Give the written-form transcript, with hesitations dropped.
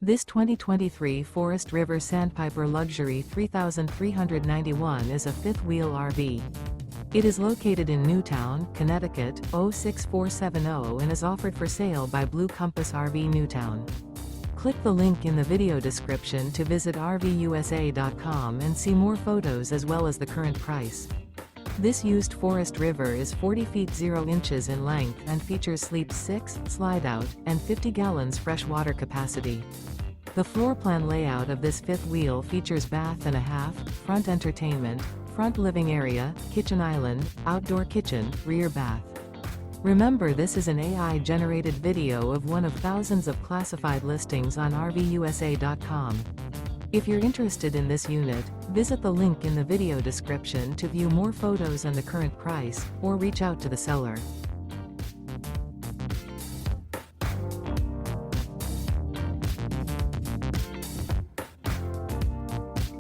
This 2023 Forest River Sandpiper Luxury 3391 is a fifth-wheel RV. It is located in Newtown, Connecticut, 06470 and is offered for sale by Blue Compass RV Newtown. Click the link in the video description to visit RVUSA.com and see more photos as well as the current price. This used Forest River is 40 feet 0 inches in length and features sleep 6, slide-out, and 50 gallons fresh water capacity. The floor plan layout of this fifth wheel features bath and a half, front entertainment, front living area, kitchen island, outdoor kitchen, rear bath. Remember, this is an AI-generated video of one of thousands of classified listings on RVUSA.com. If you're interested in this unit, visit the link in the video description to view more photos and the current price, or reach out to the seller.